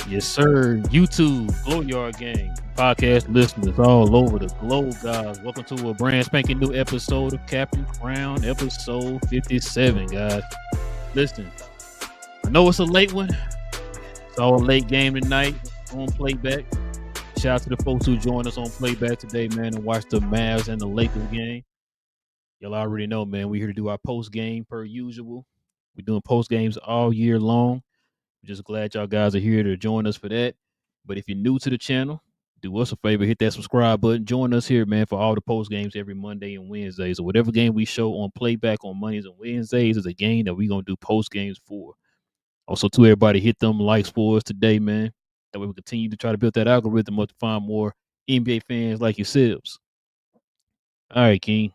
Yes, sir. YouTube, Glow Yard Gang, podcast listeners all over the globe, guys. Welcome to a brand spanking new episode of Captain Crown, episode 57, guys. Listen, I know it's a late one. It's all a late game tonight on Playback. Shout out to the folks who joined us on Playback today, man, and watch the Mavs and the Lakers game. Y'all already know, man, we're here to do our post game per usual. We're doing post games all year long. Just glad y'all guys are here to join us for that. But if you're new to the channel, do us a favor, hit that subscribe button. Join us here, man, for all the post games every Monday and Wednesdays. Or whatever game we show on Playback on Mondays and Wednesdays is a game that we're going to do post games for. Also, to everybody, hit them likes for us today, man. That way we continue to try to build that algorithm up to find more NBA fans like yourselves. All right, King.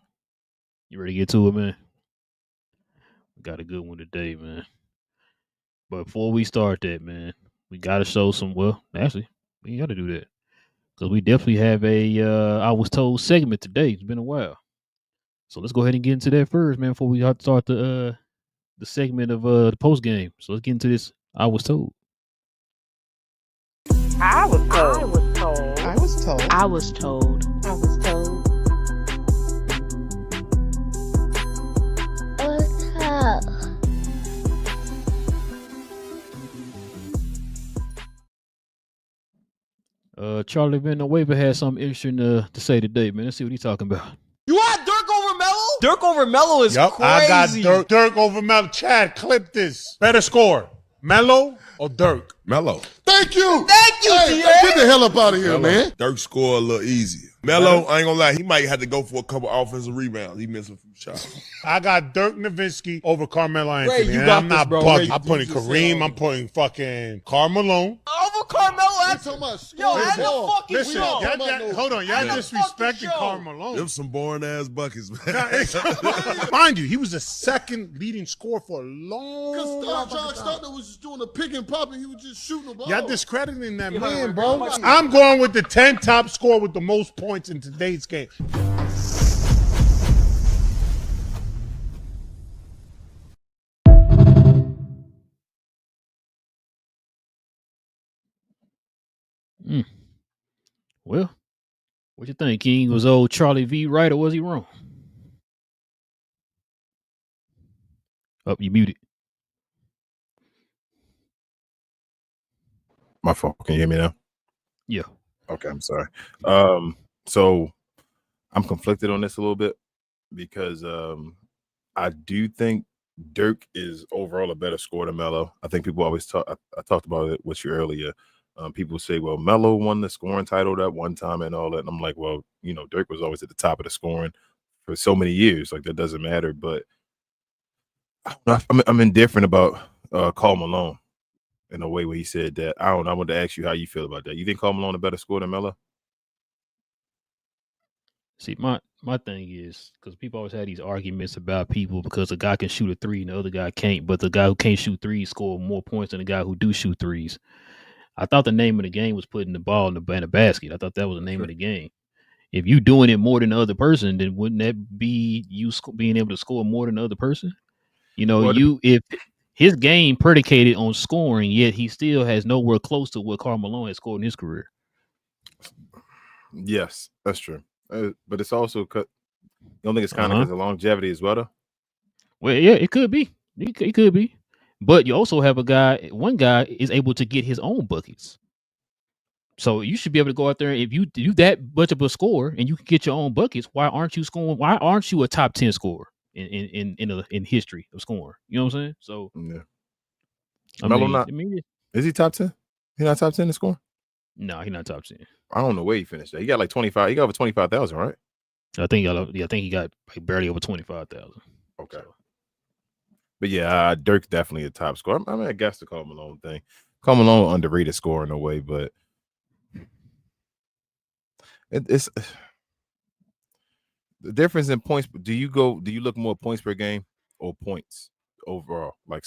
You ready to get to it, man? We got a good one today, man. But before we start that, man, we got to show some, well, actually, we got to do that. Because we definitely have a I Was Told segment today. It's been a while. So let's go ahead and get into that first, man, before we start the segment of the post game. So let's get into this I Was Told. I was told. I was told. I was told. I was told. I was told. Charlie Villanueva had something interesting to say today, man. Let's see what he's talking about. You had Dirk over Melo? Dirk over Melo is crazy. I got Dirk over Melo. Chad, clip this. Better score, Melo or Dirk? Melo. Thank you. Hey, Get the hell up out of here, man. Dirk score a little easier. Melo, I ain't gonna lie, he might have to go for a couple offensive rebounds. He missed a few shots. I got Dirk Nowitzki over Carmelo Ray, Anthony. you and got I'm this, not bro. bugging. Ray, I'm putting you just Kareem. said I'm putting fucking Carmelo. Over Carmelo Anthony. Yo, and the fucking Listen, hold on. Y'all And the disrespecting fucking show. Carmelo. Them some boring ass buckets, man. Mind you, he was the second leading scorer for a long Because time. John Stockton was just doing a pick and pop and he was just shooting the ball. Y'all discrediting that man, right, bro. right. I'm going with the 10 top scorer with the most points in today's game. Well, what you think, King? Was old Charlie V right or was he wrong? Oh, you muted. My fault. Can you hear me now? Yeah. Okay, I'm sorry. So I'm conflicted on this a little bit because I do think Dirk is overall a better scorer than Melo. I think people always talk. I talked about it with you earlier. People say, well, Melo won the scoring title that one time and all that. And I'm like, well, you know, Dirk was always at the top of the scoring for so many years. Like, that doesn't matter. But I'm indifferent about Karl Malone in a way where he said that. I don't know. I want to ask you how you feel about that. You think Karl Malone a better scorer than Melo? See, my thing is, because people always have these arguments about people because a guy can shoot a three and the other guy can't, but the guy who can't shoot threes score more points than the guy who do shoot threes. I thought the name of the game was putting the ball in the basket. I thought that was the name of the game. If you doing it more than the other person, then wouldn't that be you being able to score more than the other person? You know, if his game predicated on scoring, yet he still has nowhere close to what Karl Malone has scored in his career. Yes, that's true. But it's also you don't think it's kind of because of longevity as well, though? Well, yeah, it could be. It could be. But you also have one guy is able to get his own buckets. So you should be able to go out there. If you do that much of a score and you can get your own buckets, why aren't you scoring? Why aren't you a top 10 scorer? in history of scoring. You know what I'm saying? So Yeah. I Melo mean, not. Is he top 10? He not top 10 in scoring? No, he's not top 10. I don't know where he finished. He got like 25. He got over 25,000, right? I think he got like barely over 25,000. Okay. So. But yeah, Dirk definitely a top scorer. I mean, I guess the Karl Malone thing. Karl Malone underrated scorer in a way, but it's the difference in points. Do you look more points per game or points overall? Like,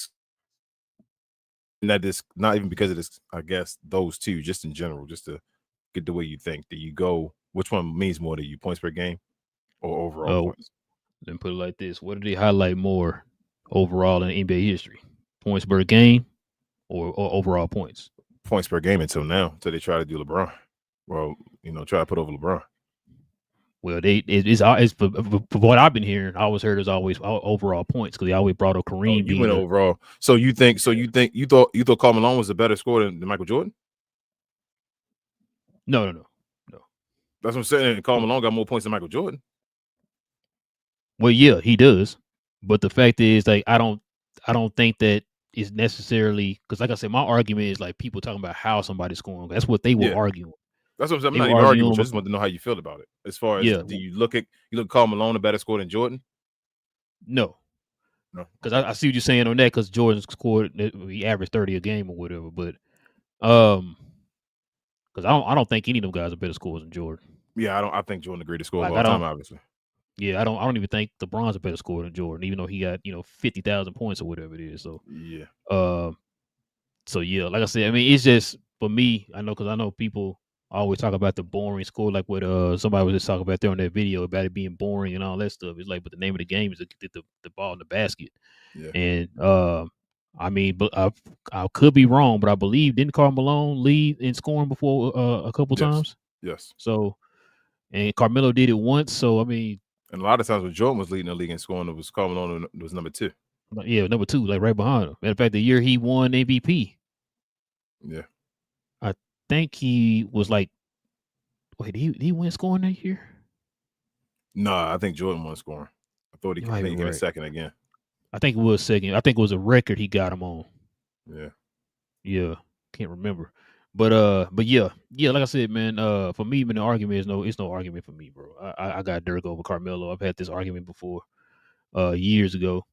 and that is not even because of this. I guess those two, just in general, just to get the way you think. Do you go? Which one means more to you, points per game or overall points? Then put it like this: what do they highlight more overall in NBA history? Points per game or overall points? Points per game until now, until they try to do LeBron. Well, try to put over LeBron. Well, it's for what I've been hearing. I always heard it's always overall points because they always brought up Kareem. You went overall. So you thought Karl Malone was a better scorer than Michael Jordan? No. That's what I'm saying. Karl Malone got more points than Michael Jordan. Well, yeah, he does. But the fact is, like, I don't think that is necessarily because, like I said, my argument is like people talking about how somebody's scoring. That's what they were arguing. That's what I'm saying. I'm not even arguing. I just want to know how you feel about it. As far as do you look Karl Malone a better scorer than Jordan? No. Because I see what you're saying on that. Because Jordan scored, he averaged 30 a game or whatever. But because I don't think any of them guys are better scorers than Jordan. Yeah, I think Jordan the greatest scorer of all time, obviously. Yeah, I don't even think LeBron's a better scorer than Jordan, even though he got 50,000 points or whatever it is. So yeah. So yeah, like I said, I mean, it's just for me. I know because I know people always talk about the boring score, like what somebody was just talking about there on that video about it being boring and all that stuff. It's like, but the name of the game is to get the ball in the basket. Yeah. And I mean, but I could be wrong, but I believe didn't Karl Malone lead in scoring before a couple times? Yes. So, and Carmelo did it once. So I mean, and a lot of times when Jordan was leading the league in scoring, it was Karl Malone was number 2. Yeah, number 2, like right behind him. Matter of fact, the year he won MVP. Yeah. I think he was like, wait, did he win scoring that year? No, I think Jordan won scoring. I thought he could get a second again. I think it was second. I think it was a record he got him on. Yeah. Yeah. Can't remember. But yeah, like I said, man, for me, man, the argument is it's no argument for me, bro. I got Dirk over Carmelo. I've had this argument before, years ago,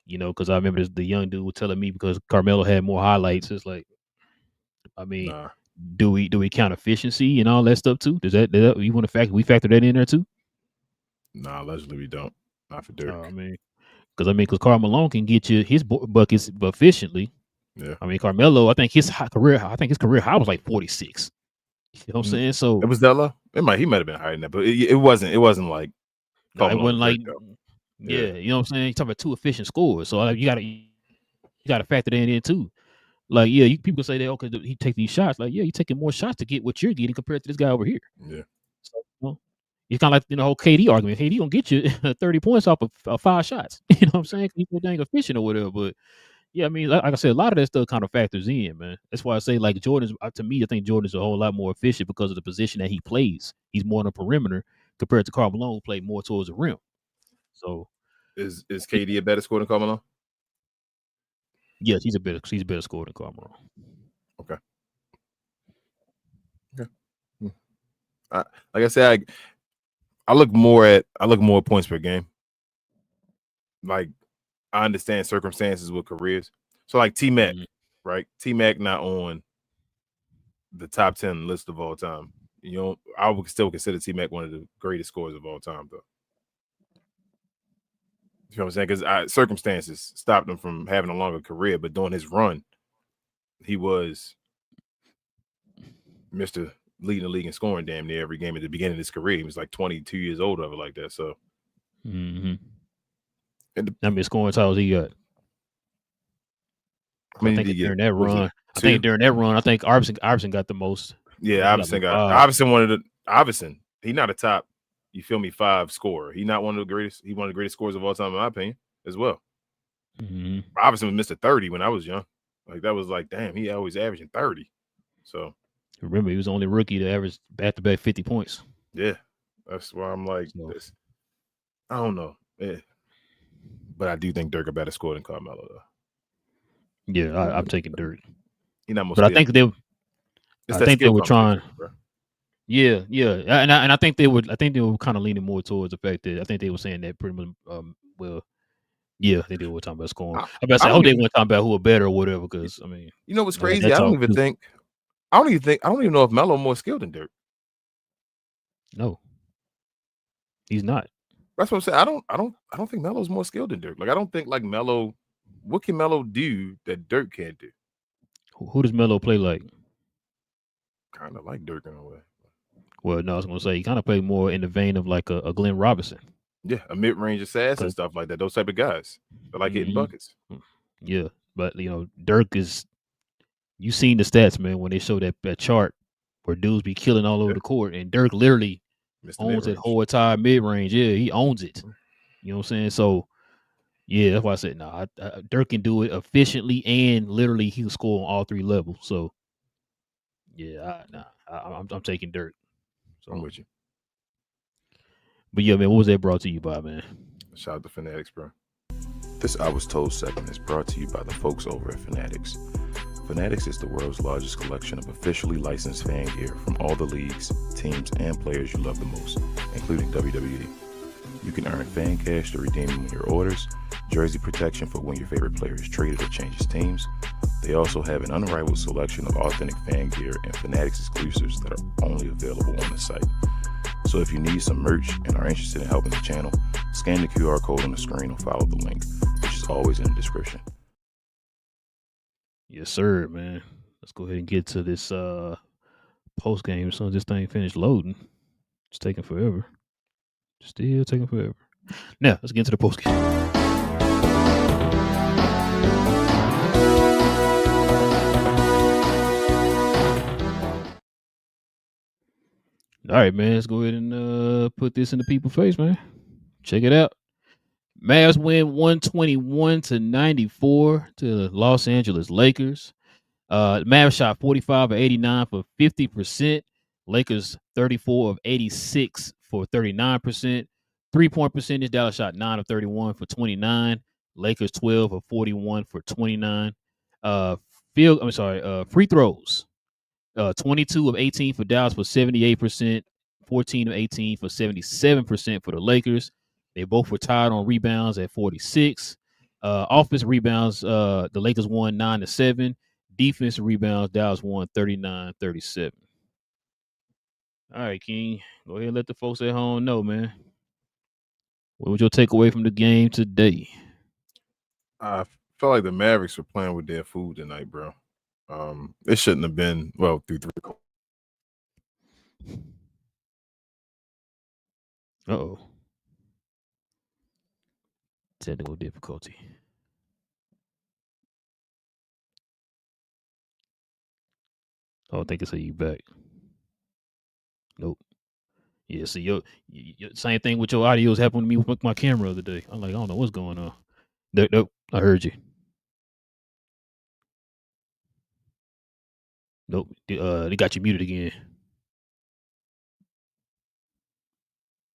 because I remember the young dude was telling me because Carmelo had more highlights. It's like, I mean, do we count efficiency and all that stuff too? Does that you want to we factor that in there too? Nah, allegedly we don't. Not for Dirk. Because Karl Malone can get you his buckets efficiently. Yeah. I mean, Carmelo, I think his career high was like 46. You know what I'm saying? So it was that low. He might have been higher than that, but it wasn't like. No, it wasn't like. Yeah, you know what I'm saying. You're talking about 2 efficient scores, so you gotta factor that in too. Like, yeah, people say that okay, he take these shots. Like, yeah, you're taking more shots to get what you're getting compared to this guy over here. Yeah. So, it's kind of like the whole KD argument. KD gonna get you 30 points off of 5 shots. You know what I'm saying? He's dang efficient or whatever. But yeah, I mean, like I said, a lot of that stuff kind of factors in, man. That's why I say like Jordan's. To me, I think Jordan's a whole lot more efficient because of the position that he plays. He's more on the perimeter compared to Karl Malone, who played more towards the rim. So, is KD a better scorer than Karl Malone? Yes, he's a better scorer than Karl Malone. Okay. Like I said, I look more points per game. Like, I understand circumstances with careers. So like T-Mac, right? T-Mac not on the top 10 list of all time. I would still consider T-Mac one of the greatest scorers of all time, though. You know what I'm saying? Because circumstances stopped him from having a longer career, but during his run, he was Mr. leading the league in scoring damn near every game at the beginning of his career. He was like 22 years old of it like that. So, How many scoring titles he got? I think during that run, I think Iverson got the most. Yeah, Iverson. He's not a top. You feel me? 5 scorer. He's not one of the greatest. He's one of the greatest scorers of all time, in my opinion, as well. Iverson was Mr. 30 when I was young. Like that was like, damn, he always averaging 30. So remember, he was the only rookie to average back-to-back 50 points. Yeah, that's why I'm like, I don't know. Yeah. But I do think Dirk a better scorer than Carmelo, though. Yeah, I'm taking Dirk. He not but I think they were trying. Bro. Yeah, and I think they were kind of leaning more towards the fact that I think they were saying that pretty much. Well, yeah, they were talking about scoring. I hope they weren't talking about who are better or whatever. Because I mean, you know what's crazy? I don't even know if Melo more skilled than Dirk. No, he's not. That's what I'm saying. I don't think Melo's more skilled than Dirk. Like I don't think like Melo. What can Melo do that Dirk can't do? Who does Melo play like? Kind of like Dirk in a way. Well, no, I was gonna say he kind of played more in the vein of like a Glenn Robinson. Yeah, a mid-range assassin and stuff like that. Those type of guys that like hitting buckets. Yeah, but Dirk is. You seen the stats, man, when they show that chart where dudes be killing all over the court, and Dirk literally owns that whole entire mid-range. Yeah, he owns it. You know what I'm saying? So, yeah, that's why I said Dirk can do it efficiently and literally he'll score on all three levels. So, yeah, I'm taking Dirk. So I'm with you. But yeah, man, what was that brought to you by, man? Shout out to Fanatics, bro. This I Was Told segment is brought to you by the folks over at Fanatics. Fanatics is the world's largest collection of officially licensed fan gear from all the leagues, teams, and players you love the most, including WWE. You can earn fan cash to redeem them in your orders, jersey protection for when your favorite player is traded or changes teams. They also have an unrivaled selection of authentic fan gear and Fanatics exclusives that are only available on the site. So if you need some merch and are interested in helping the channel, scan the QR code on the screen or follow the link, which is always in the description. Yes, sir, man. Let's go ahead and get to this post game. As soon as this thing finished loading, it's taking forever. Still taking forever. Now, let's get into the post game. All right, man. Let's go ahead and put this in the people's face, man. Check it out. Mavs win 121-94 to the Los Angeles Lakers. Mavs shot 45 of 89 for 50%. Lakers 34 of 86 for 39%. 3-point percentage, Dallas shot 9 of 31 for 29. Lakers 12 of 41 for 29. Free throws. 22 of 18 for Dallas for 78%. 14 of 18 for 77% for the Lakers. They both were tied on rebounds at 46. Offense rebounds, the Lakers won 9-7. Defense rebounds, Dallas won 39-37. All right, King. Go ahead and let the folks at home know, man. What was your takeaway from the game today? I felt like the Mavericks were playing with their food tonight, bro. It shouldn't have been, through three. Uh-oh. Technical difficulty. Oh, I think it's you back. Nope. Yeah, see, your same thing with your audios happened to me with my camera the other day. I'm like, I don't know what's going on. Nope, I heard you. Nope, they got you muted again.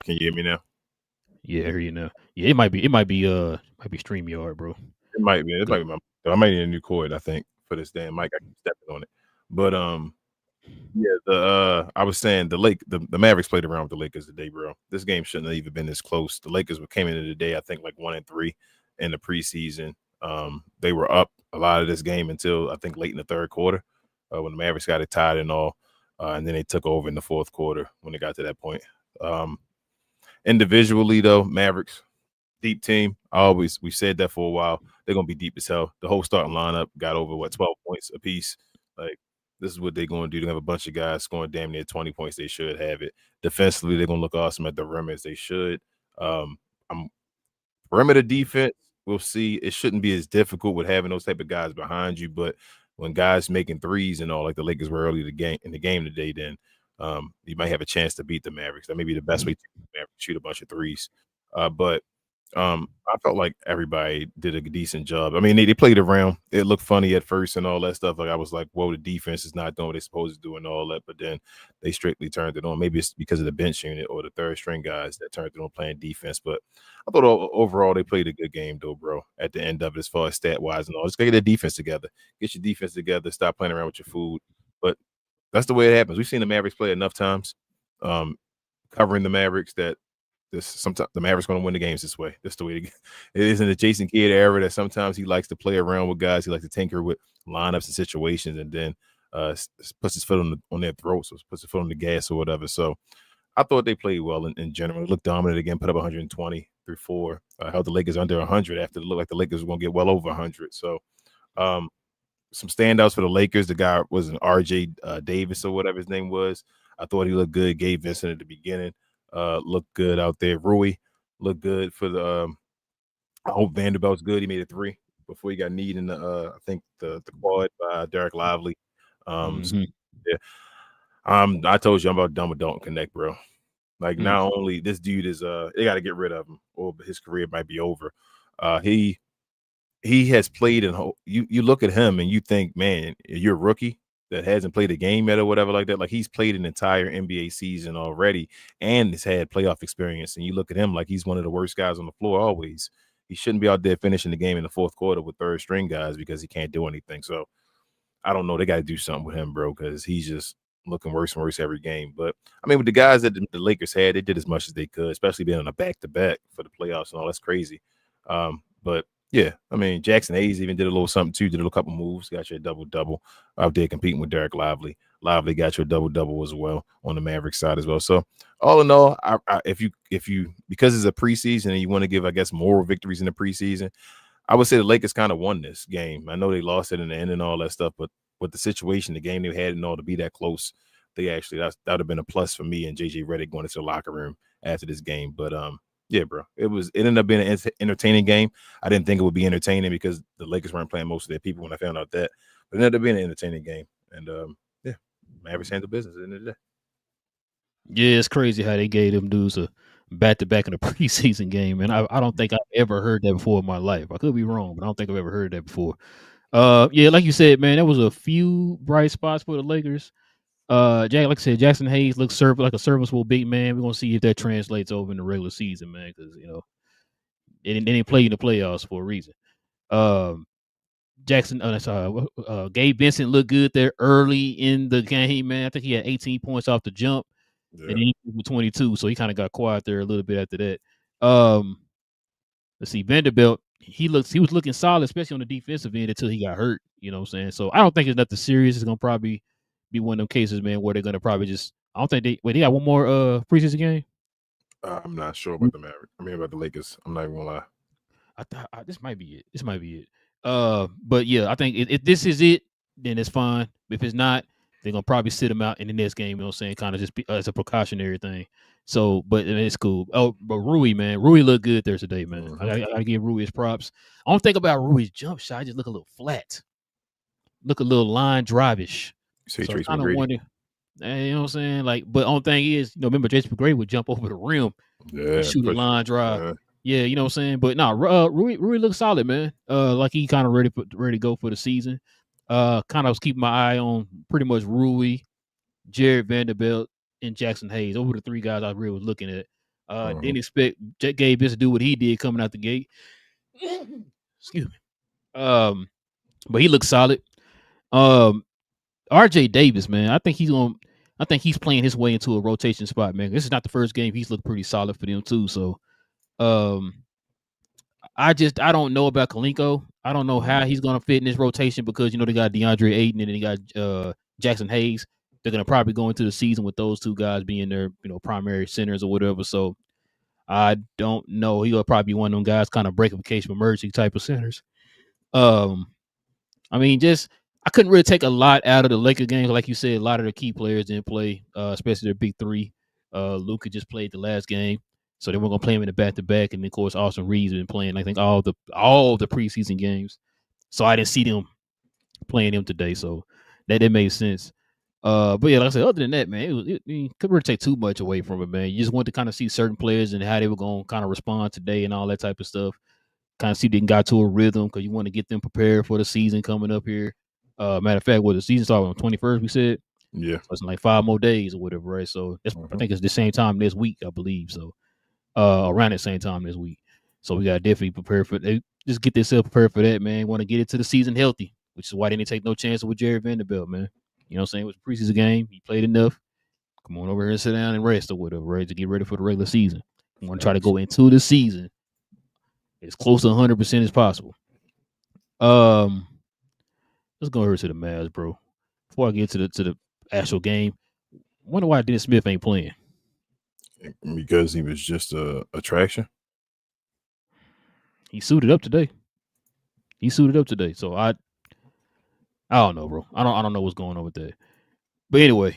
Can you hear me now? Yeah, I hear you now. Yeah, it might be StreamYard, bro. It might be. I might need a new cord, I think, for this damn mic. I keep stepping on it. But yeah, I was saying the Mavericks played around with the Lakers today, bro. This game shouldn't have even been this close. The Lakers came into the day, I think, like 1-3 in the preseason. They were up a lot of this game until I think late in the third quarter when the Mavericks got it tied and all, and then they took over in the fourth quarter when it got to that point. Individually, though, Mavericks, deep team. We said that for a while. They're gonna be deep as hell. The whole starting lineup got over 12 points apiece. Like, this is what they're going to do. They're going to have a bunch of guys scoring damn near 20 points. They should have it. Defensively, they're going to look awesome at the rim as they should. Perimeter defense, we'll see. It shouldn't be as difficult with having those type of guys behind you, but when guys making threes and all, like the Lakers were early in the game today, then you might have a chance to beat the Mavericks. That may be the best way to Mavericks shoot a bunch of threes. But I felt like everybody did a decent job. I mean, they played around. It looked funny at first and all that stuff. Like I was like, whoa, the defense is not doing what they're supposed to do and all that. But then they strictly turned it on. Maybe it's because of the bench unit or the third string guys that turned it on playing defense. But I thought overall they played a good game though, bro. At the end of it, as far as stat wise and all, just get their defense together. Get your defense together. Stop playing around with your food. But that's the way it happens. We've seen the Mavericks play enough times, covering the Mavericks that. Sometimes the Mavericks going to win the games this way. That's the way it is in the Jason Kidd era that sometimes he likes to play around with guys. He likes to tinker with lineups and situations, and then puts his foot on their throats, or puts his foot on the gas or whatever. So I thought they played well in general. They looked dominant again, put up 120 through 4. Held the Lakers under 100 after it looked like the Lakers were going to get well over 100. So some standouts for the Lakers. The guy was an R.J. Davis or whatever his name was. I thought he looked good. Gabe Vincent at the beginning. Looked good out there. Rui looked good for the I hope Vanderbilt's good. He made a 3 before he got kneed in the I think the quad by Derek Lively. So, yeah. I told you I'm about done with Dalton Connect, bro. Like not only this dude is they got to get rid of him or his career might be over. He has played in you look at him and you think, man, you're a rookie that hasn't played a game yet or whatever like that. Like he's played an entire NBA season already and has had playoff experience. And you look at him like he's one of the worst guys on the floor always. He shouldn't be out there finishing the game in the fourth quarter with third string guys because he can't do anything. So I don't know. They got to do something with him, bro, because he's just looking worse and worse every game. But I mean, with the guys that the Lakers had, they did as much as they could, especially being on a back-to-back for the playoffs and all. That's crazy. But yeah, I mean, Jackson Hayes even did a little something too, did a couple moves, got you a double-double out there competing with Derek Lively. Lively got you a double-double as well on the Mavericks side as well. So all in all, if you because it's a preseason and you want to give, I guess, more victories in the preseason, I would say the Lakers kind of won this game. I know they lost it in the end and all that stuff, but with the situation, the game they had and all to be that close, they actually that would have been a plus for me and JJ Redick going into the locker room after this game. But yeah, bro, it ended up being an entertaining game. I didn't think it would be entertaining because the Lakers weren't playing most of their people when I found out that, but it ended up being an entertaining game. And yeah, Mavericks handled business at the end of the day. Yeah, it's crazy how they gave them dudes a back-to-back in a preseason game, and I don't think I've ever heard that before in my life. I could be wrong, but I don't think I've ever heard that before. Yeah, like you said, man, there was a few bright spots for the Lakers. Like I said, Jackson Hayes looks like a serviceable big man. We're gonna see if that translates over in the regular season, man, because they didn't play in the playoffs for a reason. Gabe Vincent looked good there early in the game, man. I think he had 18 points off the jump, and then he was 22, so he kind of got quiet there a little bit after that. Let's see, Vanderbilt. He was looking solid, especially on the defensive end until he got hurt. You know what I'm saying? So I don't think it's nothing serious. It's gonna probably be one of them cases, man, where they're gonna probably just. I don't think they got one more preseason game. I'm not sure about the Mavericks. I mean about the Lakers. I'm not even gonna lie. I thought this might be it. But yeah, I think if this is it, then it's fine. If it's not, they're gonna probably sit him out in the next game. You know what I'm saying? Kind of just as a precautionary thing. So, but it's cool. Oh, but Rui, man, Rui looked good there today, man. Mm-hmm. I gotta give Rui his props. I don't think about Rui's jump shot. I just look a little flat, look a little line drive-ish. You say So Trace I kind of McGrady. wonder, you know what I'm saying? Like, but only thing is, remember Trace McGrady would jump over the rim, shoot a line drive. Yeah, you know what I'm saying. But no, Rui looks solid, man. Like he kind of ready to go for the season. Kind of was keeping my eye on pretty much Rui, Jared Vanderbilt, and Jackson Hayes. Over the 3 guys I really was looking at. Didn't expect Gabe Vincent to do what he did coming out the gate. Excuse me. But he looks solid. RJ Davis, man, I think he's playing his way into a rotation spot, man. This is not the first game. He's looked pretty solid for them too. So I don't know about Kalinko. I don't know how he's gonna fit in this rotation because they got DeAndre Ayton and then they got Jackson Hayes. They're gonna probably go into the season with those 2 guys being their primary centers or whatever. So I don't know. He'll probably be one of them guys, kind of break-up-case emergency type of centers. I mean, I couldn't really take a lot out of the Laker games. Like you said, a lot of the key players didn't play, especially their big 3. Luka just played the last game, so they weren't gonna play him in the back-to-back. And of course, Austin Reeves been playing, I think, all the preseason games. So I didn't see them playing him today. So that made sense. But yeah, like I said, other than that, man, it couldn't really take too much away from it, man. You just want to kind of see certain players and how they were going to kind of respond today and all that type of stuff. Kind of see if they got to a rhythm because you want to get them prepared for the season coming up here. Matter of fact, the season started on 21st, we said. Yeah. So it's like 5 more days or whatever, right? So I think it's the same time this week, I believe. So around the same time this week. So we got to definitely prepare for that. Just get themselves prepared for that, man. Want to get into the season healthy, which is why they didn't take no chances with Jerry Vanderbilt, man. You know what I'm saying? It was a preseason game. He played enough. Come on over here and sit down and rest or whatever, right? To get ready for the regular season. We want to try to go into the season as close to 100% as possible. Let's go over to the Mavs, bro. Before I get to the actual game, I wonder why Dennis Smith ain't playing. Because he was just a attraction. He suited up today. So I don't know, bro. I don't know what's going on with that. But anyway,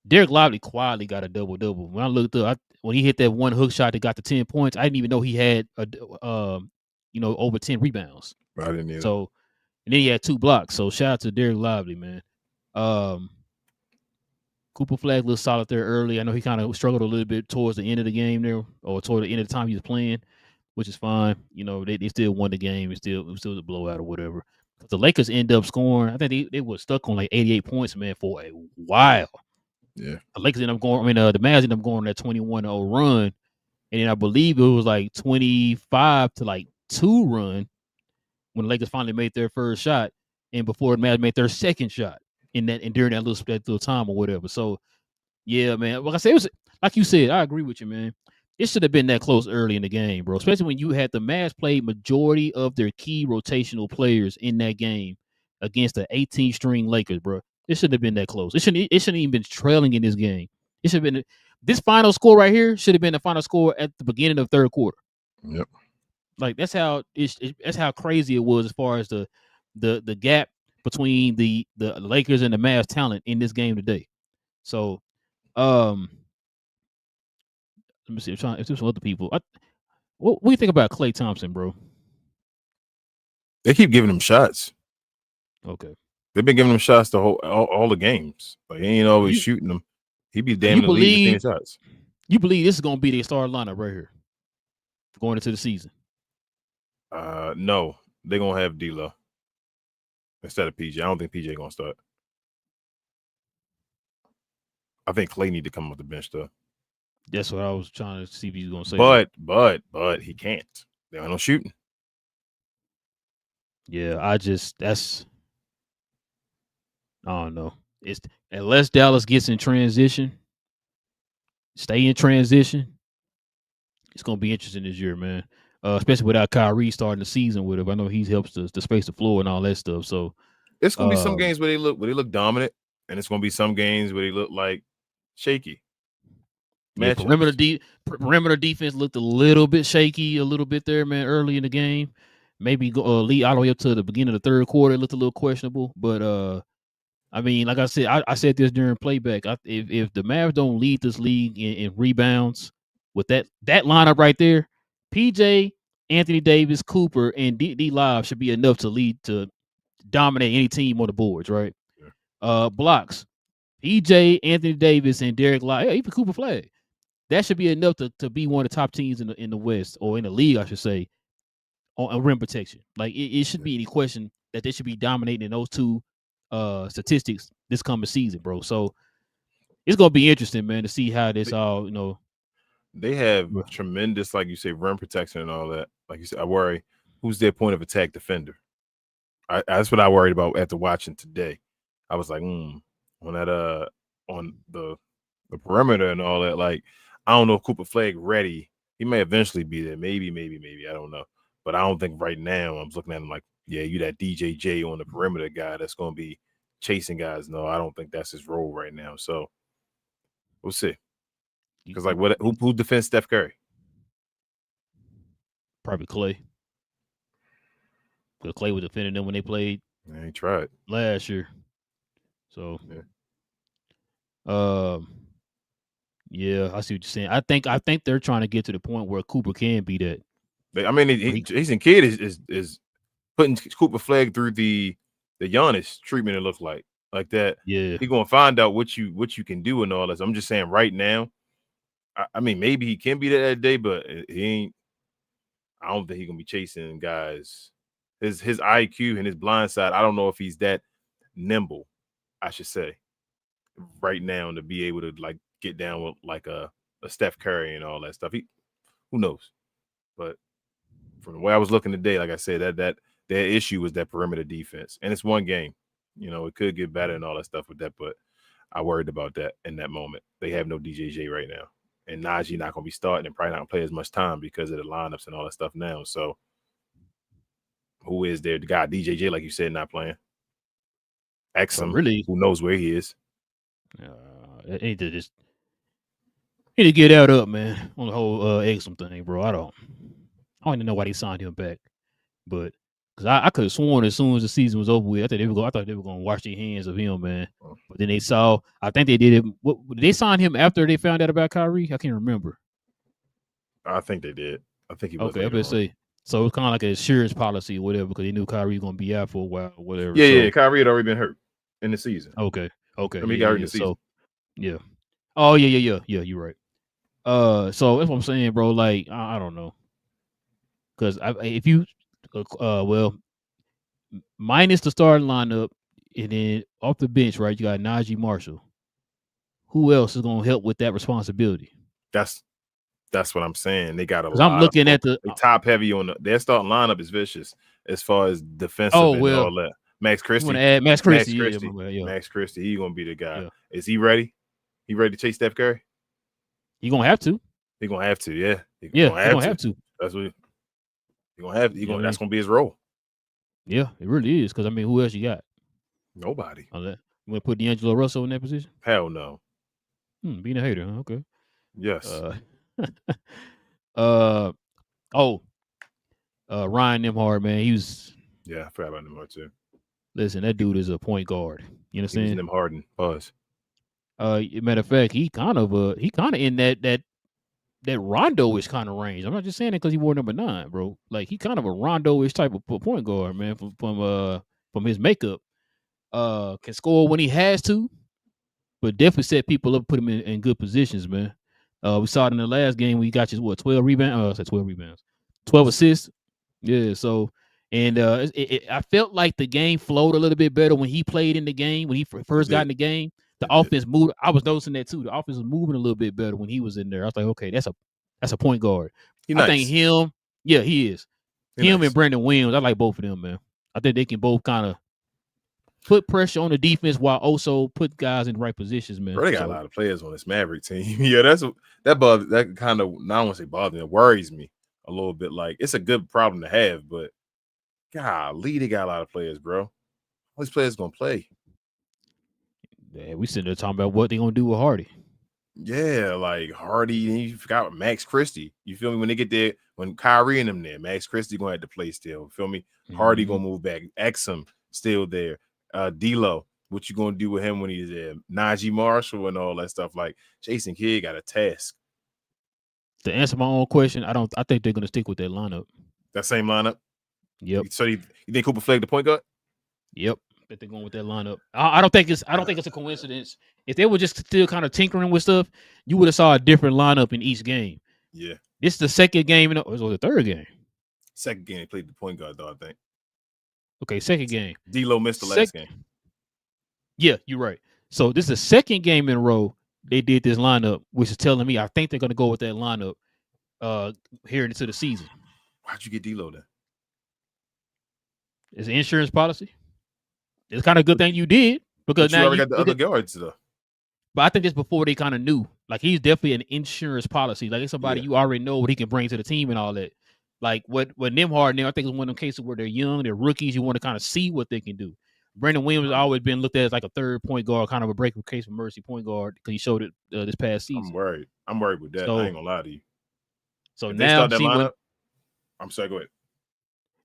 Derek Lively quietly got a double-double. When I looked up, when he hit that one hook shot that got the 10 points, I didn't even know he had over 10 rebounds. I didn't either. So, and then he had 2 blocks. So shout out to Derek Lively, man. Cooper Flag looked solid there early. I know he kind of struggled a little bit towards the end of the game there, or toward the end of the time he was playing, which is fine. You know, they still won the game. It was still a blowout or whatever. But the Lakers end up scoring. I think they were stuck on like 88 points, man, for a while. Yeah. The Lakers ended up going. The Mavs ended up going on that 21-0 run, and then I believe it was like 25-2 run when the Lakers finally made their first shot, and before the Mavs made their second shot during that little time or whatever. So yeah, man. Like I said, it was like you said. I agree with you, man. It should have been that close early in the game, bro. Especially when you had the Mavs play majority of their key rotational players in that game against the 18-string Lakers, bro. It shouldn't have been that close. It shouldn't even been trailing in this game. It should have been this final score right here. Should have been the final score at the beginning of third quarter. Yep. Like that's how that's how crazy it was as far as the gap between the Lakers and the Mavs talent in this game today. So, let me see. If there's some other people, what do you think about Klay Thompson, bro? They keep giving him shots. Okay. They've been giving him shots all the games. Like he ain't always shooting them. He be damn near leading the shots. You believe this is gonna be their starting lineup right here going into the season? No, they're gonna have D'Lo instead of PJ. I don't think PJ gonna start. I think Klay need to come off the bench though. That's what I was trying to see if he's gonna say. But he can't. There ain't no shooting. Yeah, I don't know. It's unless Dallas gets in transition, stay in transition. It's gonna be interesting this year, man. Especially without Kyrie starting the season with him. I know he helps to space the floor and all that stuff. So it's gonna be some games where they look dominant, and it's gonna be some games where they look like shaky. Yeah, perimeter defense looked a little bit shaky, a little bit there, man, early in the game. Maybe lead all the way up to the beginning of the third quarter. It looked a little questionable, but I mean, like I said, I said this during playback. If the Mavs don't lead this league in rebounds with that lineup right there, PJ, Anthony Davis, Cooper, and D Live should be enough to dominate any team on the boards, right? Yeah. Blocks, PJ, Anthony Davis, and Derek Live, even Cooper Flag. That should be enough to be one of the top teams in the West, or in the league, I should say, on rim protection. Like it shouldn't be any question that they should be dominating in those two statistics this coming season, bro. So it's gonna be interesting, man, to see how this all, They have tremendous, like you say, rim protection and all that. Like you said, I worry who's their point of attack defender. That's what I worried about after watching today. I was like, on the perimeter and all that. Like, I don't know if Cooper Flag ready. He may eventually be there. Maybe. I don't know. But I don't think right now I'm looking at him like, yeah, you that DJJ on the perimeter guy that's going to be chasing guys. No, I don't think that's his role right now. So we'll see. Because like, who defends Steph Curry? Probably Klay. Because Klay was defending them when they played. Yeah, he tried last year. So, yeah, I see what you're saying. I think they're trying to get to the point where Cooper can be that. I mean, Jason Kidd is putting Cooper Flag through the Giannis treatment. It looked like like that. Yeah. He gonna find out what you can do and all this. I'm just saying right now. I mean, maybe he can be that day, but he ain't. I don't think he's gonna be chasing guys. His IQ and his blind side. I don't know if he's that nimble. I should say right now to be able to like get down with like a Steph Curry and all that stuff. Who knows? But from the way I was looking today, like I said, that their issue was that perimeter defense, and it's one game. You know, it could get better and all that stuff with that, but I worried about that in that moment. They have no DJJ right now, and Najee not going to be starting and probably not going to play as much time because of the lineups and all that stuff now. So, who is there? The guy DJJ, like you said, not playing. Ask him. Really, who knows where he is? He need to get out up, man, on the whole Exum thing, bro. I don't even know why they signed him back, but because I could have sworn as soon as the season was over with, I thought they were going to wash their hands of him, man. But then they saw, I think they did it. Did they sign him after they found out about Kyrie? I can't remember. I think they did. I think he was. Okay, I better say. So it's kind of like an insurance policy or whatever because they knew Kyrie was going to be out for a while or whatever. Yeah, Kyrie had already been hurt in the season. Okay. I mean, he got hurt in the season. So, yeah. Oh, yeah, you're right. So that's what I'm saying, bro. Like, I don't know. Because if you, minus the starting lineup, and then off the bench, right, you got Najee Marshall. Who else is going to help with that responsibility? That's what I'm saying. They got a lot. I'm looking at the top heavy on their starting lineup is vicious as far as defensive and all that. Max Christie. Want to add Max Christie? Yeah. Max Christie. He's gonna be the guy. Yeah. Is he ready? He ready to chase Steph Curry? He gonna have to. He gonna have to. Yeah. He gonna have to. That's what he gonna have. That's gonna be his role. Yeah, it really is. Because I mean, who else you got? Nobody. You want to put D'Angelo Russell in that position? Hell no. Being a hater, huh? Okay. Yes. Ryan Nembhard, man, he was. Yeah, I forgot about Nembhard too. Listen, that dude is a point guard. You understand? He's Nembhard Buzz. Matter of fact, he kind of in that Rondo-ish kind of range. I'm not just saying it because he wore number 9, bro. Like he kind of a Rondo-ish type of point guard, man. From his makeup, can score when he has to, but definitely set people up, put him in good positions, man. We saw it in the last game. We got you 12 rebounds. 12 rebounds, 12 assists. Yeah. So, and I felt like the game flowed a little bit better when he played in the game. When he first got in the game, the offense moved. I was noticing that too. The offense was moving a little bit better when he was in there. I was like, okay, that's a point guard. I think him. Yeah, he is. Him and Brandon Williams. I like both of them, man. I think they can both kind of put pressure on the defense while also put guys in the right positions, man. Bro, they got a lot of players on this Maverick team. Yeah, that kind of, I don't want to say bothers me, it worries me a little bit. Like, it's a good problem to have, but golly, they got a lot of players, bro. All these players going to play. Yeah, we sitting there talking about what they going to do with Hardy. Yeah, like Hardy, and you forgot Max Christie. You feel me? When they get there, when Kyrie and them there, Max Christie going to have to play still. You feel me? Hardy going to move back. Exum still there. D-Lo, what you gonna do with him when he's there? Najee Marshall and all that stuff. Like Jason Kidd got a task. To answer my own question, I think they're gonna stick with that lineup. That same lineup. Yep. So you think Cooper Flag the point guard? Yep. I think they're going with that lineup. I don't think it's a coincidence. If they were just still kind of tinkering with stuff, you would have saw a different lineup in each game. Yeah. This is the second game, or was it the third game? Second game they played the point guard though, I think. Okay, second game. D-Lo missed the last game. Yeah, you're right. So this is the second game in a row they did this lineup, which is telling me I think they're going to go with that lineup here into the season. Why'd you get D-Lo then? It's an insurance policy. It's kind of a good thing you did because now you already got the other guards though. But I think it's before they kind of knew. Like he's definitely an insurance policy. Like it's somebody you already know what he can bring to the team and all that. Like what Nembhard now, I think it's one of them cases where they're young, they're rookies. You want to kind of see what they can do. Brandon Williams has always been looked at as like a third point guard, kind of a breakaway case for mercy point guard because he showed it this past season. I'm worried with that. So, I ain't gonna lie to you. So if now that lineup, I'm sorry. Go ahead.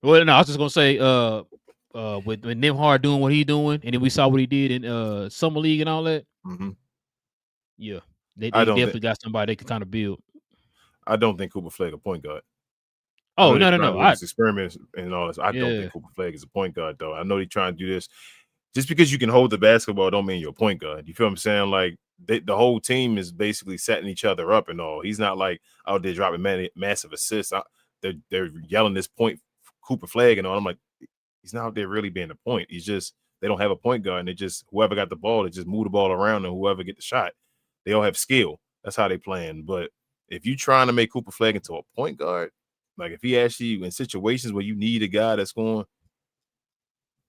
Well, no, I was just gonna say, with Nembhard doing what he's doing, and then we saw what he did in summer league and all that. Mm-hmm. Yeah, they definitely got somebody they can kind of build. I don't think Cooper Flag a point guard. Oh, no. Experiments and all this. I don't think Cooper Flag is a point guard, though. I know they're trying to do this. just because you can hold the basketball don't mean you're a point guard. You feel what I'm saying? Like the whole team is basically setting each other up and all. He's not like out there dropping massive assists. They're yelling this point Cooper flag and all. I'm like, he's not out there really being a point. He's just they don't have a point guard, and they just whoever got the ball, they just move the ball around, and whoever get the shot, they all have skill. That's how they playing. But if you trying to make Cooper Flag into a point guard, like if he actually in situations where you need a guy that's going,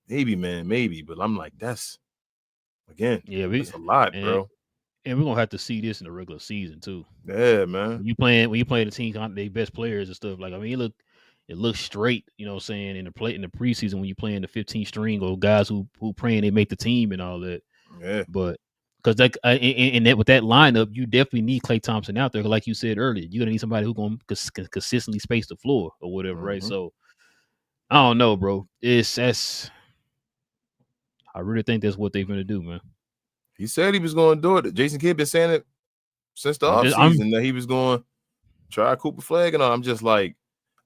maybe, man, maybe. But I'm like, that's again, that's a lot, bro. And we're gonna have to see this in the regular season too. Yeah, man. When you play the team, their best players and stuff. Like I mean, it looks straight. You know what I'm saying in the preseason when you playing the 15 string or guys who praying they make the team and all that. Yeah, but. Because that with that lineup, you definitely need Klay Thompson out there. Like you said earlier, you're gonna need somebody who's gonna consistently space the floor or whatever, right? So I don't know, bro. I really think that's what they're gonna do, man. He said he was going to do it. Jason Kidd been saying it since the offseason that he was going to try Cooper Flag and all. I'm just like,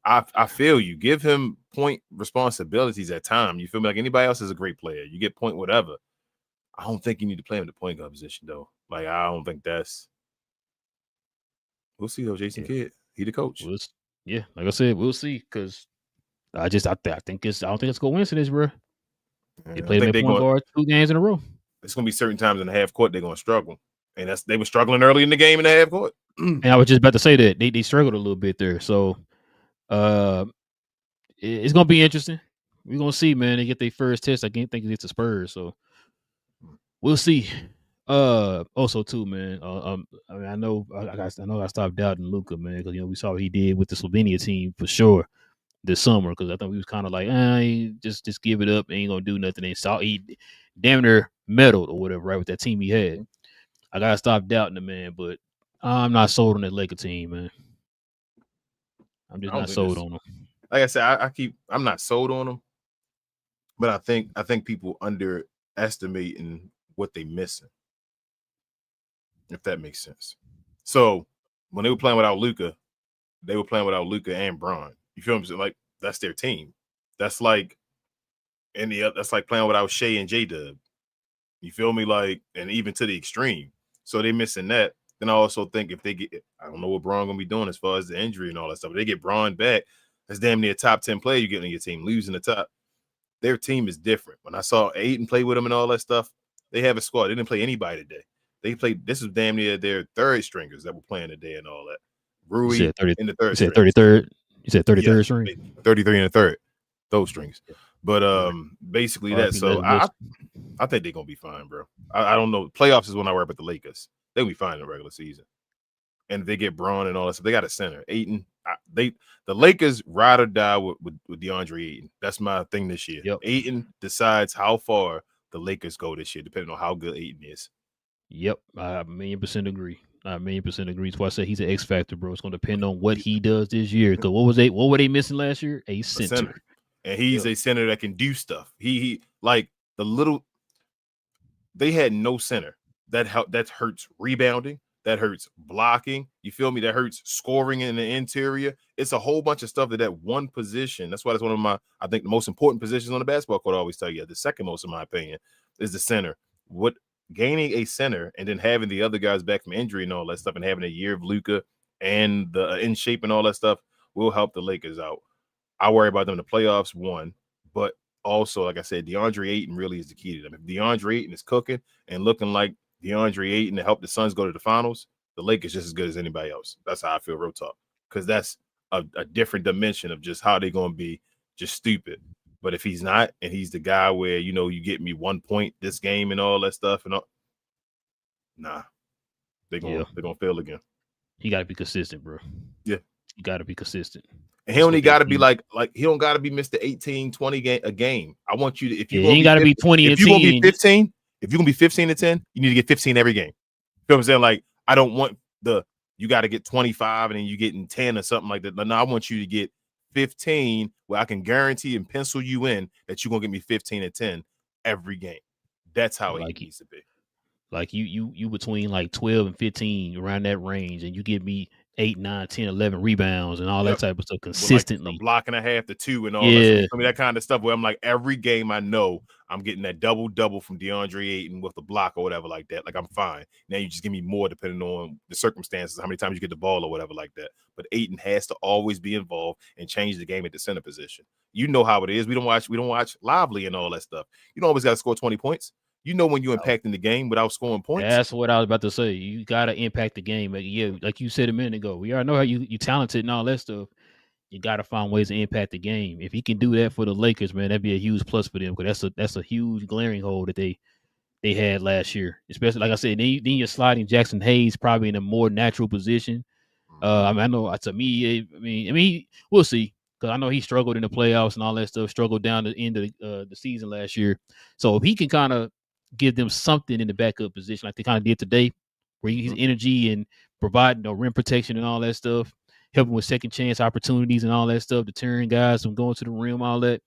I feel you. Give him point responsibilities at time. You feel me? Like anybody else is a great player. You get point whatever. I don't think you need to play him in the point guard position, though. Like, I don't think that's – we'll see, though, Jason Kidd. He the coach. Like I said, we'll see because I don't think it's a coincidence, bro. They played him at point guard 2 games in a row. It's going to be certain times in the half court they're going to struggle. And they were struggling early in the game in the half court. And I was just about to say that. They struggled a little bit there. So, it's going to be interesting. We're going to see, man. They get their first test. I can't think it's the Spurs, so – we'll see. Also too, man. I mean, I know I stopped doubting Luka, man, because we saw what he did with the Slovenia team for sure this summer. Because I thought we was kind of like, just give it up, ain't gonna do nothing. And saw he damn near medaled or whatever, right, with that team he had. I gotta stop doubting the man, but I'm not sold on that Laker team, man. I'm just not sold on him. Like I said, I'm not sold on him, but I think people underestimating what they missing, if that makes sense. So when they were playing without Luka, they were playing without Luka and Bron. You feel what I'm saying? Like that's their team. That's like that's like playing without Shea and J-Dub. You feel me? Like, and even to the extreme. So they missing that. Then I also think if they get, I don't know what Bron gonna be doing as far as the injury and all that stuff. If they get Bron back, that's damn near a top 10 player you get on your team, losing the top. Their team is different. When I saw Aiden play with them and all that stuff, they have a squad. They didn't play anybody today. They played. This is damn near their third stringers that were playing today and all that. Rui in the third. You said 33rd. You said 33rd string. 33 and the third. Those strings. But basically that. So I think they're gonna be fine, bro. I don't know. Playoffs is when I worry about the Lakers. They'll be fine in the regular season. And if they get Braun and all that stuff, they got a center. Ayton. The Lakers ride or die with DeAndre Ayton. That's my thing this year. Yep. Ayton decides how far the Lakers go this year, depending on how good Ayton is. Yep, I 1,000,000% agree. I 1,000,000% agree. That's why I said he's an X factor, bro. It's going to depend on what he does this year. Because what were they missing last year? A center. And he's a center that can do stuff. He like the little. They had no center that hurts rebounding. That hurts blocking. You feel me? That hurts scoring in the interior. It's a whole bunch of stuff that one position. That's why it's one of my, I think, the most important positions on the basketball court. I always tell you, the second most, in my opinion, is the center. What gaining a center and then having the other guys back from injury and all that stuff, and having a year of Luka and the in shape and all that stuff will help the Lakers out. I worry about them in the playoffs, one, but also, like I said, DeAndre Ayton really is the key to them. If DeAndre Ayton is cooking and looking like DeAndre Ayton to help the Suns go to the finals, the Lakers just as good as anybody else. That's how I feel, real talk, because that's a different dimension of just how they're going to be just stupid. But if he's not, and he's the guy where, you get me 1 point this game and all that stuff, and all, nah, they're going to fail again. He got to be consistent, bro. Yeah. You got to be consistent. And he only got to be like he don't got to be Mr. 18, 20 a game. I want you to, if you ain't got to be 20 and 10. If you're going to be 15, if you're going to be 15 and 10, you need to get 15 every game. You feel what I'm saying? Like, I don't want you got to get 25 and then you getting 10 or something like that. No, I want you to get 15 where I can guarantee and pencil you in that you're going to get me 15 and 10 every game. That's how it needs to be. Like you between like 12 and 15 around that range, and you give me 8, 9, 10, 11 rebounds and all that type of stuff consistently. Like a block and a half to 2 and all that. I mean, that kind of stuff where I'm like, every game I know I'm getting that double from DeAndre Ayton with the block or whatever like that. Like, I'm fine. Now you just give me more depending on the circumstances, how many times you get the ball or whatever like that. But Ayton has to always be involved and change the game at the center position. You know how it is. We don't watch Lively and all that stuff. You don't always got to score 20 points. You know when you're impacting the game without scoring points. That's what I was about to say. You got to impact the game. Like you said a minute ago, we already know how you talented and all that stuff. You got to find ways to impact the game. If he can do that for the Lakers, man, that'd be a huge plus for them because that's a huge glaring hole that they had last year. Especially, like I said, then you're sliding Jackson Hayes probably in a more natural position. I mean, I know to me, I mean, we'll see. Because I know he struggled in the playoffs and all that stuff, struggled down the end of the season last year. So if he can kind of give them something in the backup position like they kind of did today, where his energy and providing rim protection and all that stuff, helping with second chance opportunities and all that stuff, deterring guys from going to the rim, all that,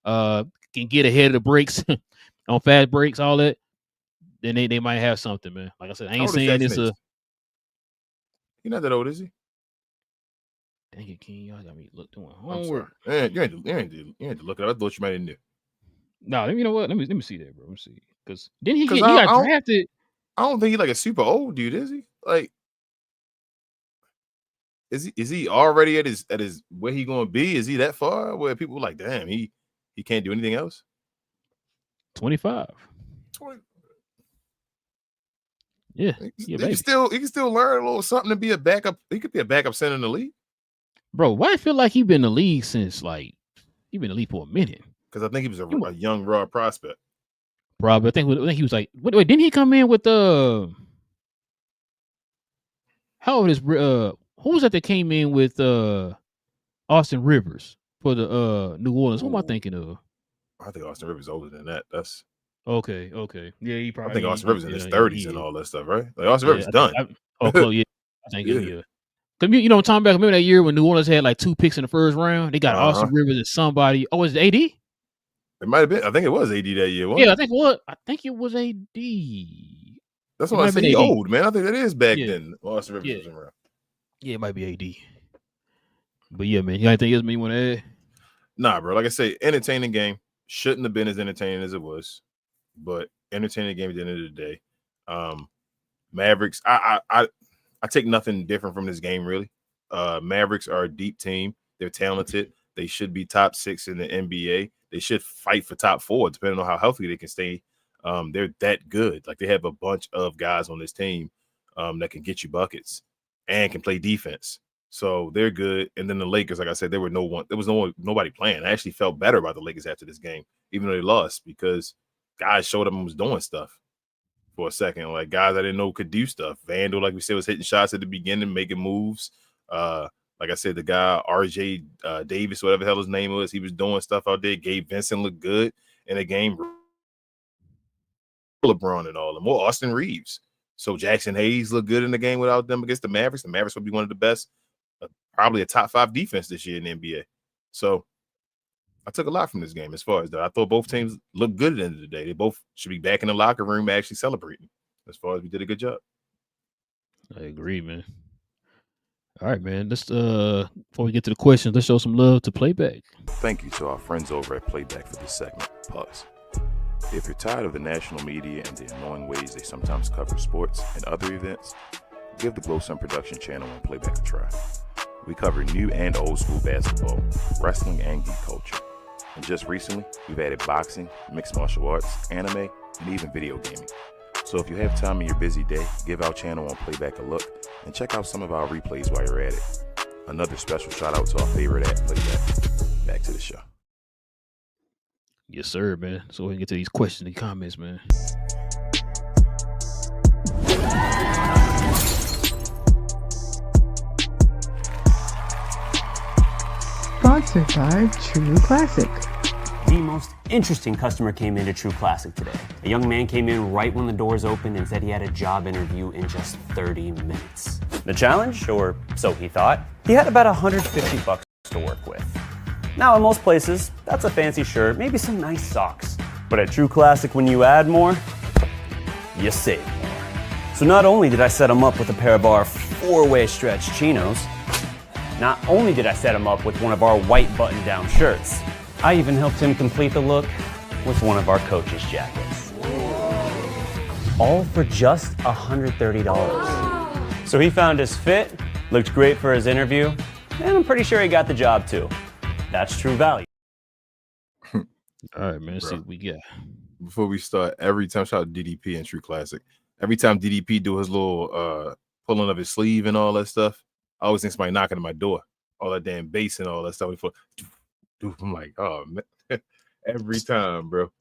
can get ahead of the breaks on fast breaks, all that, then they might have something, man. Like I said, I ain't saying it's a. You're not that old, is he? Dang it, King, y'all got me doing homework. You ain't to look it up. I thought you might have knew. No, you know what? Let me see that, bro. Let me see. Because then he got drafted. I don't think he's like a super old dude, is he? Like, is he already at his where he gonna be? Is he that far where people are like, damn, he can't do anything else? 25. 20. Yeah, he can still learn a little something to be a backup. He could be a backup center in the league. Bro, why I feel like he been in the league since he been in the league for a minute? Because I think he was a young raw prospect. Probably. I think he was like, wait, didn't he come in with how old is who was that came in with Austin Rivers for the New Orleans? Who am I thinking of? I think Austin Rivers is older than that. That's okay. Yeah, he probably. I think Austin Rivers in his 30s and all that stuff, right? Like Austin Rivers done. I think yeah. Cause you know, Tom back. Remember that year when New Orleans had like 2 picks in the first round? They got Austin Rivers and somebody. Oh, was it AD? It might have been. I think it was AD that year. Yeah, I think it was AD. That's what I said. He old, man. I think that is back then. Austin Rivers was around. Yeah, it might be AD. But yeah, man, you got anything else you want to add? Nah, bro. Like I say, entertaining game. Shouldn't have been as entertaining as it was, but entertaining game at the end of the day. Mavericks. I take nothing different from this game, really. Mavericks are a deep team. They're talented. They should be top 6 in the NBA. They should fight for top 4, depending on how healthy they can stay. They're that good. Like, they have a bunch of guys on this team that can get you buckets and can play defense. So they're good. And then the Lakers, like I said, there was nobody playing. I actually felt better about the Lakers after this game, even though they lost, because guys showed up and was doing stuff for a second. Like, guys I didn't know could do stuff. Vandal, like we said, was hitting shots at the beginning, making moves. Like I said, the guy, RJ Davis, whatever the hell his name was, he was doing stuff out there. Gabe Vincent looked good in the game. LeBron and all them. More Austin Reeves. So Jackson Hayes looked good in the game without them against the Mavericks. The Mavericks would be one of the best, probably a top 5 defense this year in the NBA. So I took a lot from this game as far as that. I thought both teams looked good at the end of the day. They both should be back in the locker room actually celebrating as far as we did a good job. I agree, man. All right, man. Let's before we get to the questions, let's show some love to Playback. Thank you to our friends over at Playback for this segment. Pause. If you're tired of the national media and the annoying ways they sometimes cover sports and other events, give the Glow Sun Production channel on Playback a try. We cover new and old school basketball, wrestling, and geek culture. And just recently, we've added boxing, mixed martial arts, anime, and even video gaming. So if you have time in your busy day, give our channel on Playback a look and check out some of our replays while you're at it. Another special shout out to our favorite app, Playback. Back to the show. Yes, sir, man. So we can get to these questions and comments, man. Sponsored by True Classic. The most interesting customer came into True Classic today. A young man came in right when the doors opened and said he had a job interview in just 30 minutes. The challenge, or so he thought, he had about $150 to work with. Now, in most places, that's a fancy shirt, maybe some nice socks. But at True Classic, when you add more, you save more. So not only did I set him up with a pair of our 4-way stretch chinos. Not only did I set him up with one of our white button-down shirts, I even helped him complete the look with one of our coach's jackets. All for just $130. So he found his fit, looked great for his interview, and I'm pretty sure he got the job too. That's true value. All right, man. Let's see what we got. Before we start, every time, shout out to DDP and True Classic. Every time DDP do his little pulling of his sleeve and all that stuff, I always think somebody knocking at my door. All that damn bass and all that stuff. I'm like, oh man, every time, bro.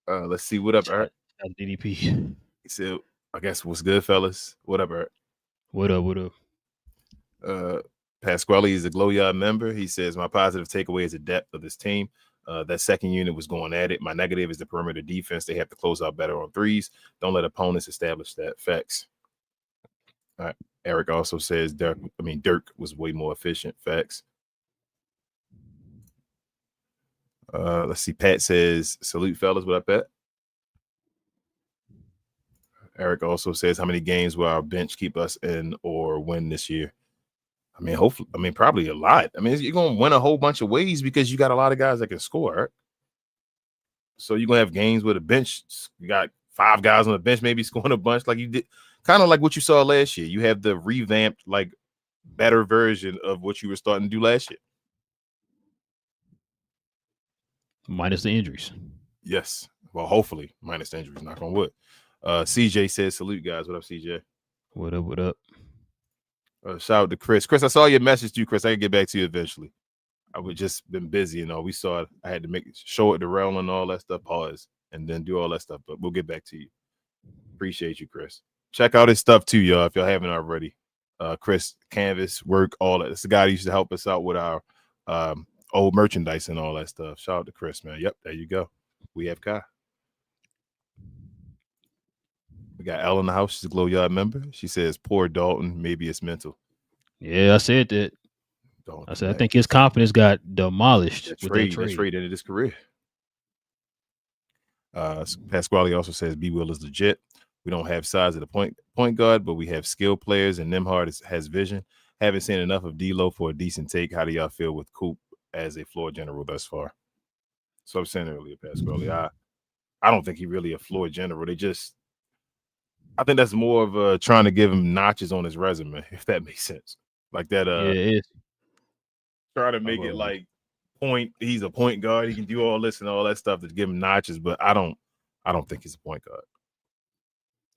Let's see what up, Art. DDP. He said, I guess what's good, fellas. What up, Art? What up? What up? Pasquale is a Glow Yard member. He says, my positive takeaway is the depth of this team. That second unit was going at it. My negative is the perimeter defense. They have to close out better on threes. Don't let opponents establish that. Facts. All right. Eric also says Dirk was way more efficient. Facts. Let's see. Pat says, salute, fellas. What up, Pat? Eric also says, how many games will our bench keep us in or win this year? I mean, hopefully, probably a lot. I mean, you're going to win a whole bunch of ways because you got a lot of guys that can score. Right? So you're going to have games where the bench, you got 5 guys on the bench, maybe scoring a bunch like you did, kind of like what you saw last year. You have the revamped, like, better version of what you were starting to do last year. Minus the injuries. Yes. Well, hopefully, minus the injuries, knock on wood. CJ says, salute, guys. What up, CJ? What up? What up? Shout out to Chris. Chris, I saw your message to you, Chris. I can get back to you eventually. I would just been busy, we saw it. I had to show it to Relle and all that stuff, pause, and then do all that stuff. But we'll get back to you. Appreciate you, Chris. Check out his stuff too, y'all, if y'all haven't already. Chris, Canvas, work, all that. It's the guy who used to help us out with our old merchandise and all that stuff. Shout out to Chris, man. Yep, there you go. We have Kai. We got Elle in the house. She's a Glow Yard member. She says, poor Dalton. Maybe it's mental. Yeah, I said that. I said, I think his confidence got demolished with that trade. That trade ended his career. Pasquale also says, B. Will is legit. We don't have size at the point guard, but we have skilled players, and Nembhard has vision. Haven't seen enough of D'Lo for a decent take. How do y'all feel with Coop as a floor general thus far? So I'm saying earlier, Pasquale, I don't think he really a floor general. I think that's more of trying to give him notches on his resume, if that makes sense. Like that, yeah, try to make it like he's a point guard. He can do all this and all that stuff to give him notches, but I don't think he's a point guard.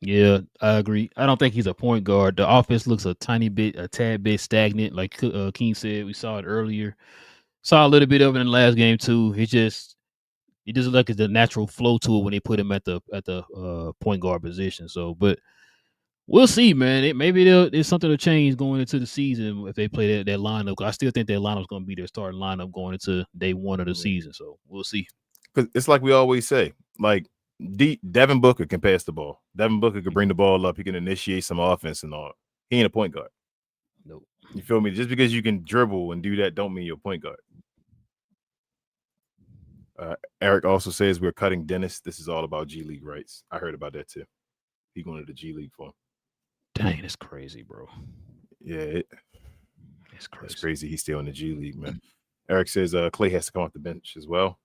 Yeah, I agree. I don't think he's a point guard. The offense looks a tad bit stagnant. Like King said, we saw it earlier. Saw a little bit of it in the last game too. He doesn't look like the natural flow to it when they put him at the point guard position. So, but we'll see, man. Maybe there's something to change going into the season if they play that lineup. I still think that lineup is going to be their starting lineup going into day 1 of the season. So we'll see. Because it's like we always say, like Devin Booker can pass the ball. Devin Booker can bring the ball up. He can initiate some offense and all. He ain't a point guard. Nope. You feel me? Just because you can dribble and do that don't mean you're a point guard. Eric also says we're cutting Dennis. This is all about G League rights. I heard about that too. He going to the G League for him. Dang, it's crazy, bro. Yeah, it's crazy. It's crazy. He's still in the G League, man. Eric says Clay has to come off the bench as well.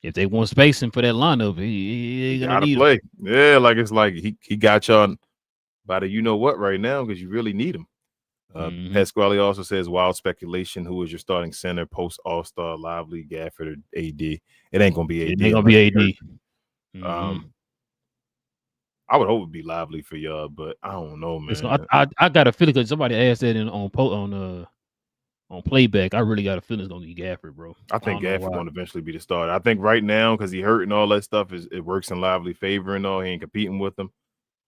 If they want spacing for that lineup, he gotta need play. Yeah, like it's like he got y'all by the you know what right now because you really need him. Pasquale also says wild speculation. Who is your starting center post All-Star? Lively, Gafford, or AD? It ain't gonna be AD. It ain't gonna be AD. I would hope it'd be Lively for y'all, but I don't know, man. I got a feeling because somebody asked that on Playback. I really got a feeling it's gonna be Gafford, bro. I think Gafford's gonna eventually be the starter. I think right now because he hurt and all that stuff it works in Lively favor and all. He ain't competing with him.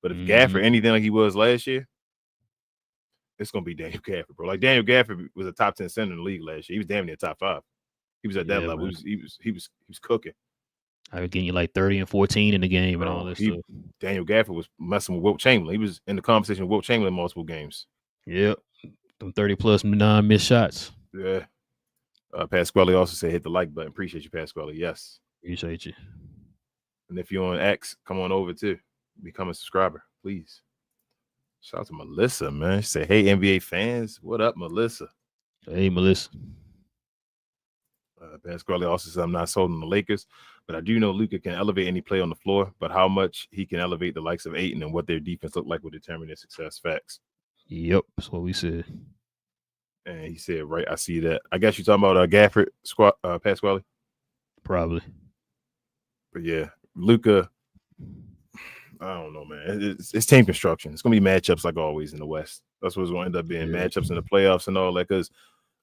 But if Gafford anything like he was last year, it's gonna be Daniel Gafford, bro. Like Daniel Gafford was a top 10 center in the league last year. He was damn near top 5. He was at that level. He was cooking. I was getting you like 30 and 14 in the game and all this stuff. Daniel Gafford was messing with Wilt Chamberlain. He was in the conversation with Wilt Chamberlain multiple games. Yep. Them 30+ non-missed shots. Yeah. Pasquale also said hit the like button. Appreciate you, Pasquale. Yes. Appreciate you. And if you're on X, come on over too. Become a subscriber, please. Shout out to Melissa, man. She said, "Hey, NBA fans, what up, Melissa?" Hey, Melissa. Pasquale also says, "I'm not sold on the Lakers, but I do know Luka can elevate any play on the floor. But how much he can elevate the likes of Ayton and what their defense look like will determine their success." Facts. Yep, that's what we said. And he said, "Right, I see that." I guess you're talking about Gafford, Pasquale. Probably. But yeah, Luka. I don't know, man. It's team construction. It's gonna be matchups like always in the West. That's what's gonna end up being matchups in the playoffs and all that. Because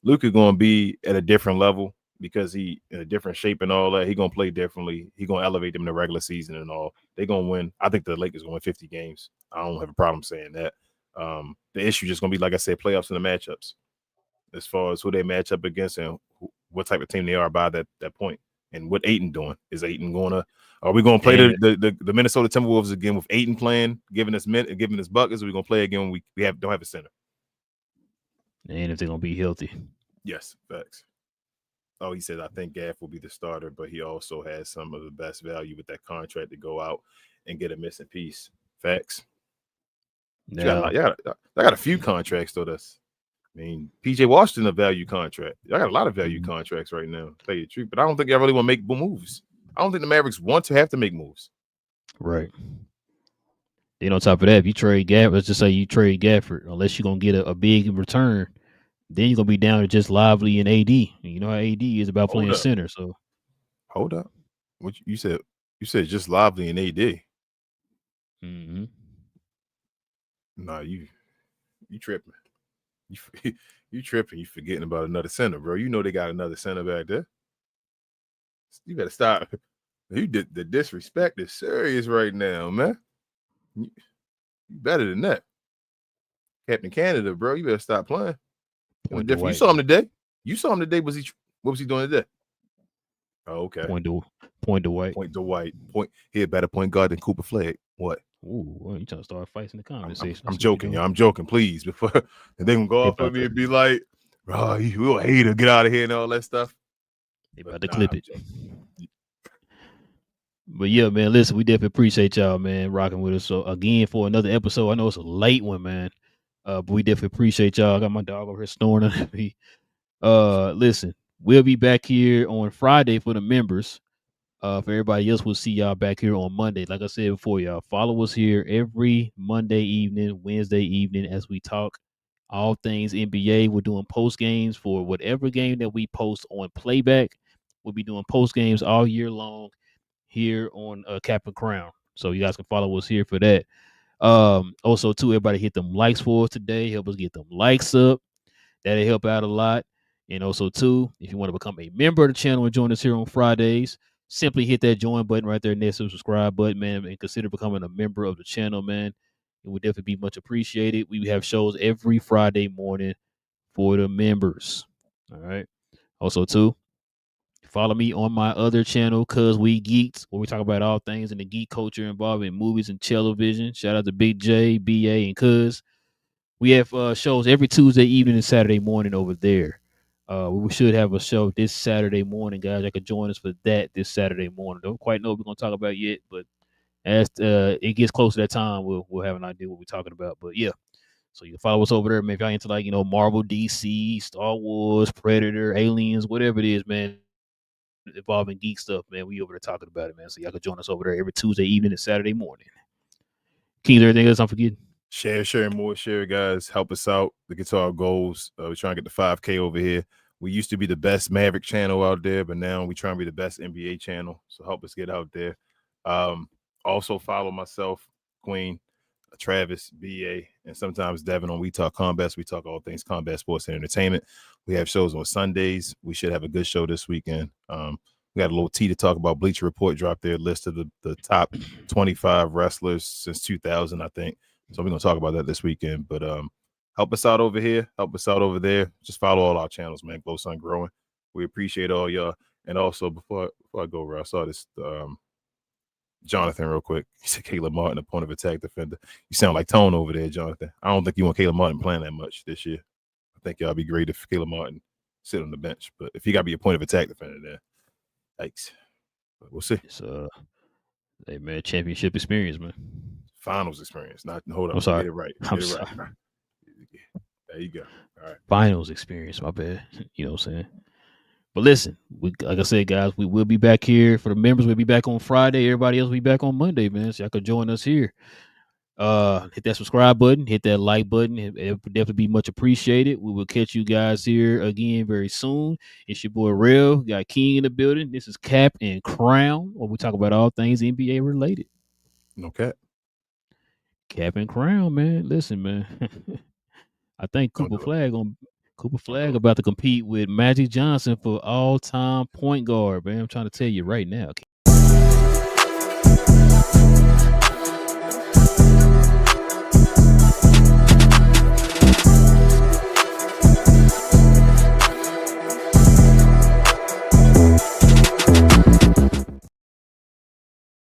Luka gonna be at a different level because he in a different shape and all that. He gonna play differently. He gonna elevate them in the regular season and all. They gonna win. I think the Lakers gonna win 50 games. I don't have a problem saying that. The issue just gonna be, like I said, playoffs and the matchups, as far as who they match up against and what type of team they are by that point. And what Ayton doing? Is Ayton are we gonna play the Minnesota Timberwolves again with Ayton playing, giving us buckets? Or are we gonna play again when we don't have a center? And if they're gonna be healthy. Yes, facts. Oh, he said, I think Gaff will be the starter, but he also has some of the best value with that contract to go out and get a missing piece. Facts. Yeah. I got a few contracts though. PJ Washington a value contract. I got a lot of value contracts right now, to tell you the truth. But I don't think y'all really want to make moves. I don't think the Mavericks want to have to make moves. Right. Then on top of that, if you trade Gafford, let's just say you trade Gafford, unless you're gonna get a big return, then you're gonna be down to just Lively and AD. You know how AD is about playing center. So hold up. What you said? You said just Lively and AD. Mm-hmm. Nah, you tripping. You tripping. You forgetting about another center, bro. You know they got another center back there. You better stop. The disrespect is serious right now, man. You better than that. Captain Canada, bro. You better stop playing. You saw him today. What was he doing today? Oh, okay. Point to White. He a better point guard than Cooper Flagg. What? Ooh, well, you trying to start fights in the conversation? I'm joking, y'all. I'm joking, please. Before they can go off on me and be like, "Bro, you a hater, get out of here," and all that stuff. They about to clip it. But yeah, man, listen, we definitely appreciate y'all, man, rocking with us. So again, for another episode, I know it's a late one, man. But we definitely appreciate y'all. I got my dog over here snoring at me. Listen, we'll be back here on Friday for the members. For everybody else, we'll see y'all back here on Monday. Like I said before, y'all follow us here every Monday evening, Wednesday evening as we talk all things NBA. We're doing post games for whatever game that we post on Playback. We'll be doing post games all year long here on Cap and Crown. So you guys can follow us here for that. Also, too, everybody hit them likes for us today. Help us get them likes up. That'll help out a lot. And also, too, if you want to become a member of the channel and join us here on Fridays, simply hit that join button right there next to the subscribe button, man, and consider becoming a member of the channel, man. It would definitely be much appreciated. We have shows every Friday morning for the members. All right. Also, too, follow me on my other channel, Cuz We Geeks, where we talk about all things in the geek culture involving movies and television. Shout out to Big J, BA, and Cuz. We have shows every Tuesday evening and Saturday morning over there. We should have a show this Saturday morning, guys. I could join us for that this Saturday morning. Don't quite know what we're going to talk about yet, but as it gets close to that time, we'll have an idea what we're talking about. But yeah, so you can follow us over there, man. If y'all into Marvel, DC, Star Wars, Predator, Aliens, whatever it is, man, involving geek stuff, man, we over there talking about it, man. So y'all can join us over there every Tuesday evening and Saturday morning. King, everything else I'm forgetting? Share, and more share, guys. Help us out to get to our goals. We're trying to get the 5K over here. We used to be the best Maverick channel out there, but now we trying to be the best NBA channel. So help us get out there. Also follow myself, Queen, Travis, BA, and sometimes Devin on We Talk Combat. We talk all things combat sports and entertainment. We have shows on Sundays. We should have a good show this weekend. We got a little tea to talk about. Bleacher Report dropped their list of the top 25 wrestlers since 2000, I think. So we're going to talk about that this weekend. But help us out over here. Help us out over there. Just follow all our channels, man. Glow Sun Growing. We appreciate all y'all. And also, before I go, I saw this Jonathan real quick. He said Caleb Martin, a point of attack defender. You sound like Tone over there, Jonathan. I don't think you want Caleb Martin playing that much this year. I think y'all be great if Caleb Martin sit on the bench. But if he got to be a point of attack defender there, yikes. But we'll see. It's hey man, championship experience, man. Finals experience. Hold up. I'm sorry. Get it right. I'm Get it sorry. right. There you go. All right. Finals experience. My bad. You know what I'm saying? But listen, like I said, guys, we will be back here. For the members, we'll be back on Friday. Everybody else will be back on Monday, man. So y'all can join us here. Hit that subscribe button, hit that like button. It would definitely be much appreciated. We will catch you guys here again very soon. It's your boy Relle, got King in the building. This is Cap and Crown, where we talk about all things NBA related. No cap. Cap and Crown, man. Listen, man. I think Cooper Flag about to compete with Magic Johnson for all-time point guard, man. I'm trying to tell you right now.